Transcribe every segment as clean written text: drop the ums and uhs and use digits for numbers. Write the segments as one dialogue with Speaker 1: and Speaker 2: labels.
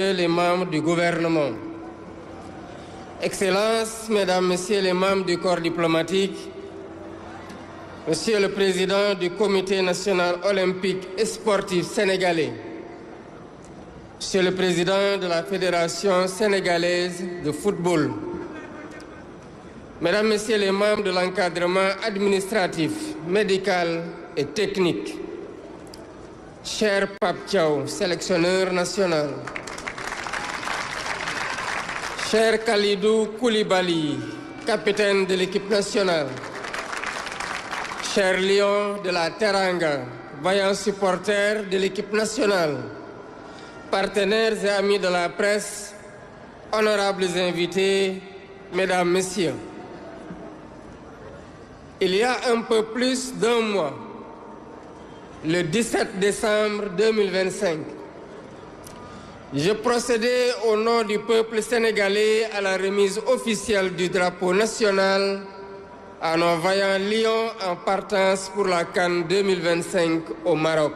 Speaker 1: les membres du gouvernement, Excellences, Mesdames, Messieurs les membres du corps diplomatique, Monsieur le Président du Comité national olympique et sportif sénégalais, Monsieur le Président de la Fédération sénégalaise de football, Mesdames, Messieurs les membres de l'encadrement administratif, médical et technique, cher Pape Thiaw, sélectionneur national, cher Khalidou Koulibaly, capitaine de l'équipe nationale, cher Lion de la Teranga, vaillant supporter de l'équipe nationale, partenaires et amis de la presse, honorables invités, Mesdames, Messieurs. Il y a un peu plus d'un mois, le 17 décembre 2025, je procédais au nom du peuple sénégalais à la remise officielle du drapeau national à nos vaillants lions en partance pour la CAN 2025 au Maroc.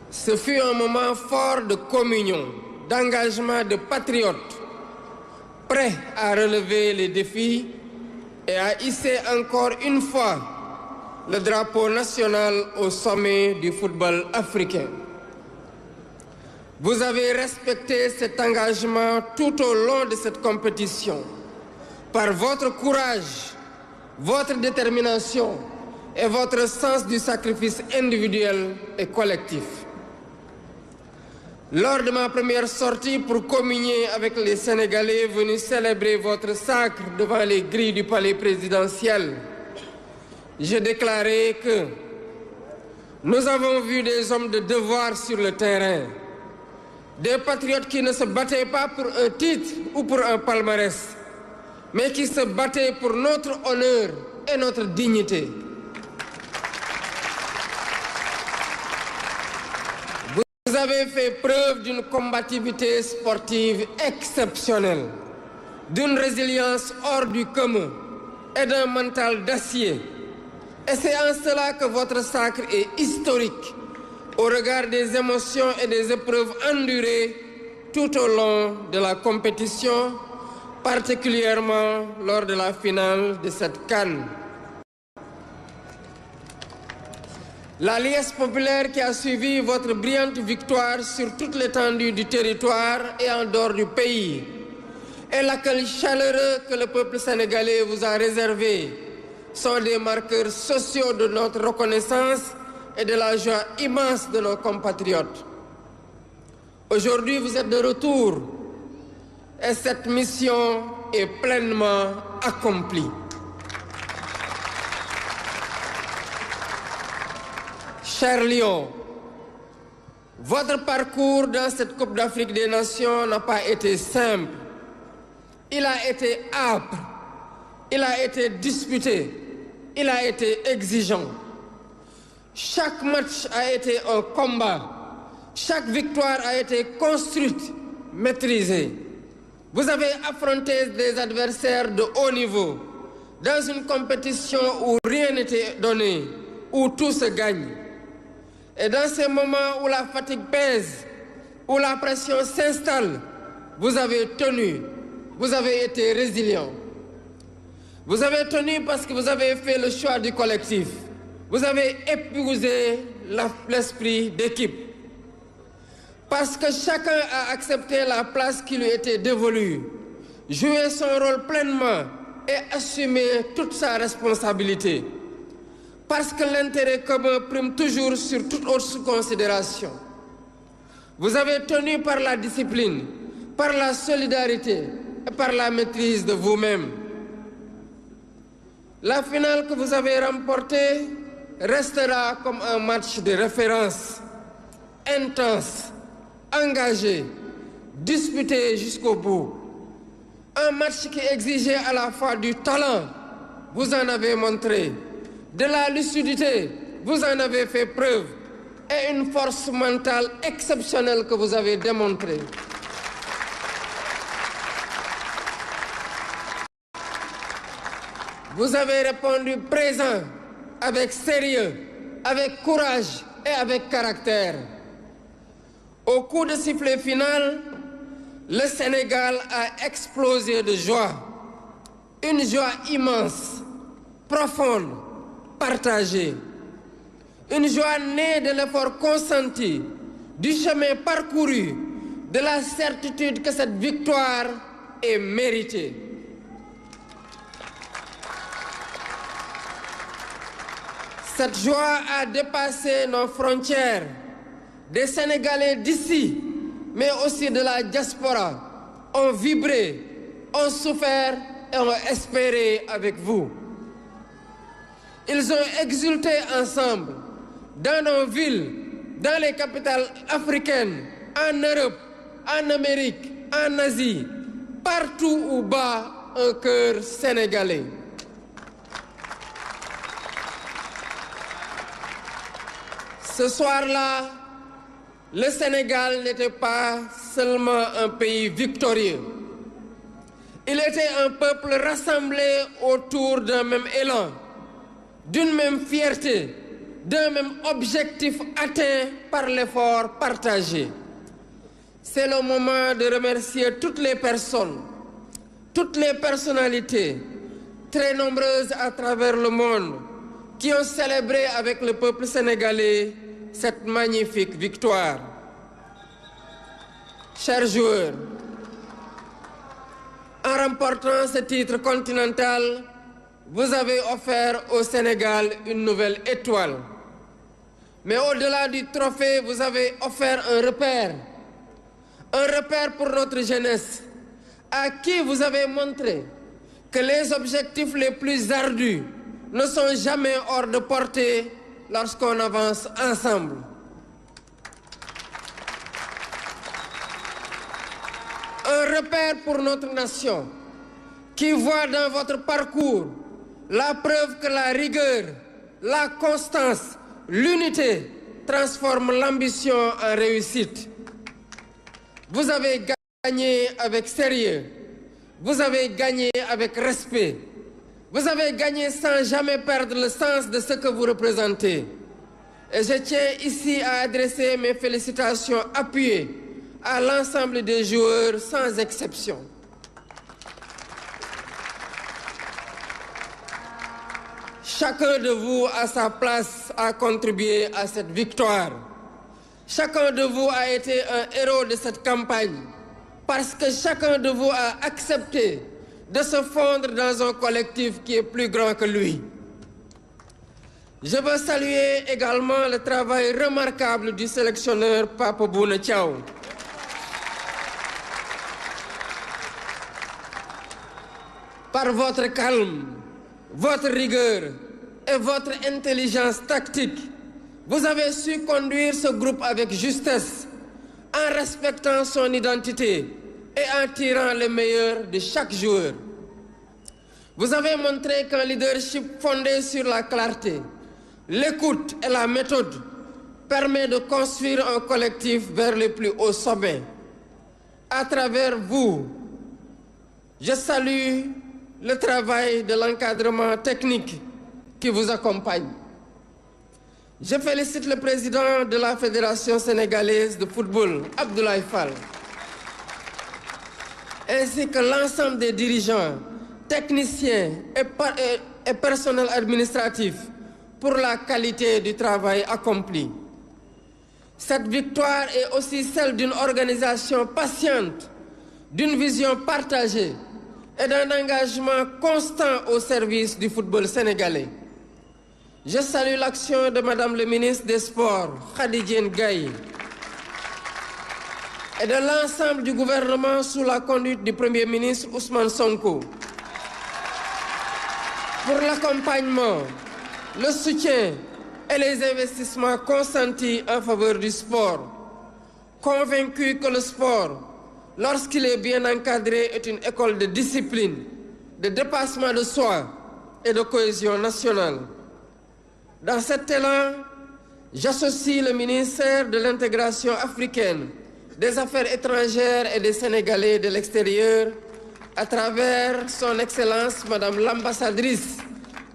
Speaker 1: Ce fut un moment fort de communion, d'engagement de patriotes, prêts à relever les défis et à hisser encore une fois le drapeau national au sommet du football africain. Vous avez respecté cet engagement tout au long de cette compétition par votre courage, votre détermination et votre sens du sacrifice individuel et collectif. Lors de ma première sortie pour communier avec les Sénégalais venus célébrer votre sacre devant les grilles du palais présidentiel, j'ai déclaré que nous avons vu des hommes de devoir sur le terrain, des patriotes qui ne se battaient pas pour un titre ou pour un palmarès, mais qui se battaient pour notre honneur et notre dignité. Vous avez fait preuve d'une combativité sportive exceptionnelle, d'une résilience hors du commun et d'un mental d'acier. Et c'est en cela que votre sacre est historique, au regard des émotions et des épreuves endurées tout au long de la compétition, particulièrement lors de la finale de cette CAN. La liesse populaire qui a suivi votre brillante victoire sur toute l'étendue du territoire et en dehors du pays, et l'accueil chaleureux que le peuple sénégalais vous a réservé, sont des marqueurs sociaux de notre reconnaissance et de la joie immense de nos compatriotes. Aujourd'hui, vous êtes de retour et cette mission est pleinement accomplie. Chers Lions, votre parcours dans cette Coupe d'Afrique des Nations n'a pas été simple. Il a été âpre, il a été disputé, il a été exigeant. Chaque match a été un combat. Chaque victoire a été construite, maîtrisée. Vous avez affronté des adversaires de haut niveau dans une compétition où rien n'était donné, où tout se gagne. Et dans ces moments où la fatigue pèse, où la pression s'installe, vous avez tenu, vous avez été résilient. Vous avez tenu parce que vous avez fait le choix du collectif. Vous avez épousé l'esprit d'équipe. Parce que chacun a accepté la place qui lui était dévolue, joué son rôle pleinement et assumé toute sa responsabilité. Parce que l'intérêt commun prime toujours sur toute autre considération. Vous avez tenu par la discipline, par la solidarité et par la maîtrise de vous-même. La finale que vous avez remportée restera comme un match de référence, intense, engagé, disputé jusqu'au bout. Un match qui exigeait à la fois du talent, vous en avez montré, de la lucidité, vous en avez fait preuve, et une force mentale exceptionnelle que vous avez démontrée. Vous avez répondu présent, avec sérieux, avec courage et avec caractère. Au coup de sifflet final, le Sénégal a explosé de joie. Une joie immense, profonde, partagée. Une joie née de l'effort consenti, du chemin parcouru, de la certitude que cette victoire est méritée. Cette joie a dépassé nos frontières. Des Sénégalais d'ici, mais aussi de la diaspora, ont vibré, ont souffert et ont espéré avec vous. Ils ont exulté ensemble dans nos villes, dans les capitales africaines, en Europe, en Amérique, en Asie, partout où bat un cœur sénégalais. Ce soir-là, le Sénégal n'était pas seulement un pays victorieux. Il était un peuple rassemblé autour d'un même élan, d'une même fierté, d'un même objectif atteint par l'effort partagé. C'est le moment de remercier toutes les personnes, toutes les personnalités, très nombreuses à travers le monde, qui ont célébré avec le peuple sénégalais cette magnifique victoire. Chers joueurs, en remportant ce titre continental, vous avez offert au Sénégal une nouvelle étoile. Mais au-delà du trophée, vous avez offert un repère pour notre jeunesse, à qui vous avez montré que les objectifs les plus ardus ne sont jamais hors de portée lorsqu'on avance ensemble. Un repère pour notre nation qui voit dans votre parcours la preuve que la rigueur, la constance, l'unité transforment l'ambition en réussite. Vous avez gagné avec sérieux, vous avez gagné avec respect, vous avez gagné sans jamais perdre le sens de ce que vous représentez. Et je tiens ici à adresser mes félicitations appuyées à l'ensemble des joueurs sans exception. Chacun de vous, à sa place, a contribué à cette victoire. Chacun de vous a été un héros de cette campagne parce que chacun de vous a accepté de se fondre dans un collectif qui est plus grand que lui. Je veux saluer également le travail remarquable du sélectionneur Pape Bouna Thiaw. Par votre calme, votre rigueur et votre intelligence tactique, vous avez su conduire ce groupe avec justesse, en respectant son identité et en tirant le meilleur de chaque joueur. Vous avez montré qu'un leadership fondé sur la clarté, l'écoute et la méthode permet de construire un collectif vers le plus haut sommet. À travers vous, je salue le travail de l'encadrement technique qui vous accompagne. Je félicite le président de la Fédération sénégalaise de football, Abdoulaye Fall, ainsi que l'ensemble des dirigeants, techniciens et personnel administratif pour la qualité du travail accompli. Cette victoire est aussi celle d'une organisation patiente, d'une vision partagée et d'un engagement constant au service du football sénégalais. Je salue l'action de Madame le ministre des Sports, Khadija Gaye, et de l'ensemble du gouvernement sous la conduite du Premier ministre Ousmane Sonko pour l'accompagnement, le soutien et les investissements consentis en faveur du sport, convaincu que le sport, lorsqu'il est bien encadré, est une école de discipline, de dépassement de soi et de cohésion nationale. Dans cet élan, j'associe le ministère de l'Intégration africaine, des Affaires étrangères et des Sénégalais de l'extérieur à travers son Excellence Madame l'ambassadrice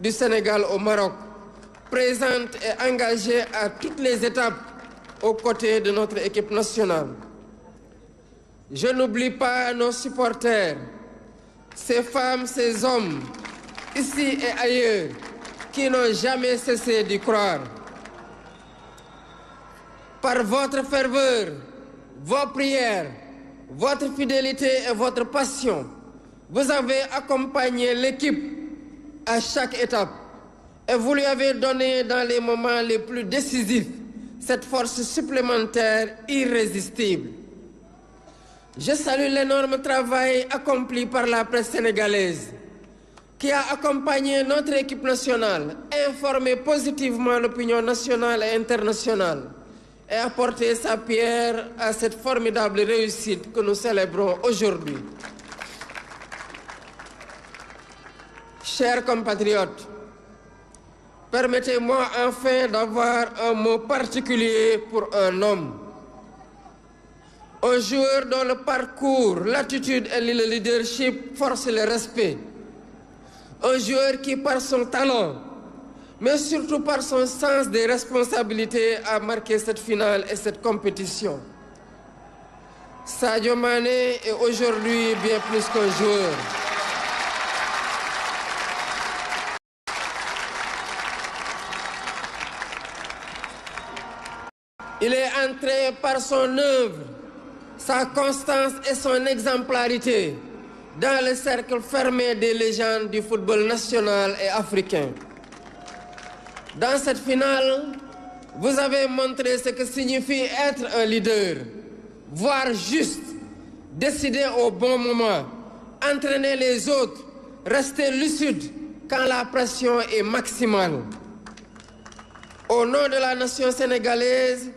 Speaker 1: du Sénégal au Maroc, présente et engagée à toutes les étapes aux côtés de notre équipe nationale. Je n'oublie pas nos supporters, ces femmes, ces hommes, ici et ailleurs, qui n'ont jamais cessé d'y croire. Par votre ferveur, vos prières, votre fidélité et votre passion, vous avez accompagné l'équipe à chaque étape et vous lui avez donné dans les moments les plus décisifs cette force supplémentaire irrésistible. Je salue l'énorme travail accompli par la presse sénégalaise qui a accompagné notre équipe nationale, informé positivement l'opinion nationale et internationale et apporté sa pierre à cette formidable réussite que nous célébrons aujourd'hui. Chers compatriotes, permettez-moi enfin d'avoir un mot particulier pour un homme. Un joueur dont le parcours, l'attitude et le leadership forcent le respect. Un joueur qui, par son talent, mais surtout par son sens des responsabilités, a marqué cette finale et cette compétition. Sadio Mané est aujourd'hui bien plus qu'un joueur. Il est entré par son œuvre, sa constance et son exemplarité dans le cercle fermé des légendes du football national et africain. Dans cette finale, vous avez montré ce que signifie être un leader, voir juste, décider au bon moment, entraîner les autres, rester lucide quand la pression est maximale. Au nom de la nation sénégalaise,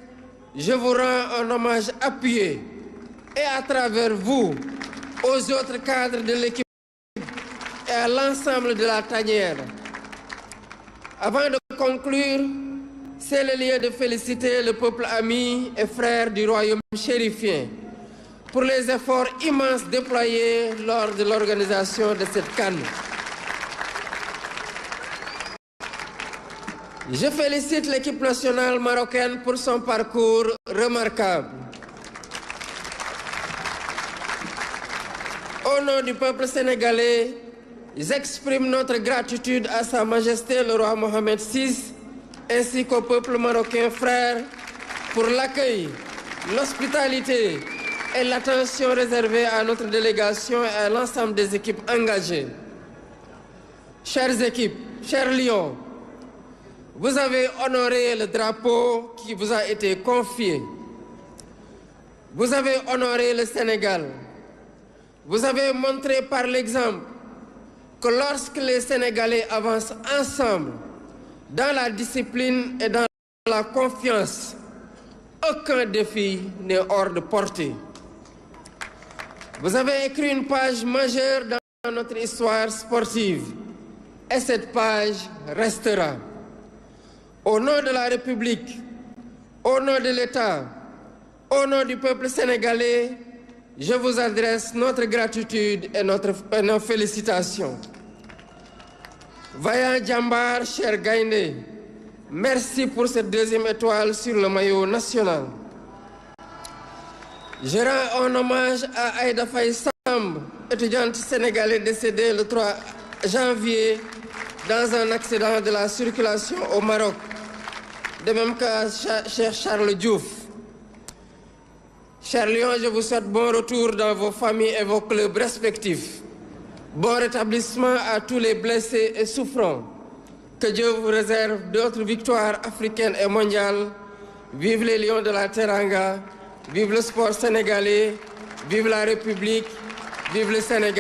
Speaker 1: je vous rends un hommage appuyé et à travers vous, aux autres cadres de l'équipe et à l'ensemble de la tanière. Avant de conclure, c'est le lieu de féliciter le peuple ami et frère du royaume chérifien pour les efforts immenses déployés lors de l'organisation de cette CAN. Je félicite l'équipe nationale marocaine pour son parcours remarquable. Au nom du peuple sénégalais, j'exprime notre gratitude à Sa Majesté le roi Mohamed VI ainsi qu'au peuple marocain frère pour l'accueil, l'hospitalité et l'attention réservée à notre délégation et à l'ensemble des équipes engagées. Chères équipes, chers lions, vous avez honoré le drapeau qui vous a été confié. Vous avez honoré le Sénégal. Vous avez montré par l'exemple que lorsque les Sénégalais avancent ensemble dans la discipline et dans la confiance, aucun défi n'est hors de portée. Vous avez écrit une page majeure dans notre histoire sportive et cette page restera. Au nom de la République, au nom de l'État, au nom du peuple sénégalais, je vous adresse notre gratitude et nos félicitations. Vaillant Djambar, cher Gaïndé, merci pour cette deuxième étoile sur le maillot national. Je rends un hommage à Aïda Faye Samb, étudiante sénégalaise décédée le 3 janvier dans un accident de la circulation au Maroc. De même qu'à cher Charles Diouf. Chers Lions, je vous souhaite bon retour dans vos familles et vos clubs respectifs. Bon rétablissement à tous les blessés et souffrants. Que Dieu vous réserve d'autres victoires africaines et mondiales. Vive les Lions de la Teranga, vive le sport sénégalais, vive la République, vive le Sénégal.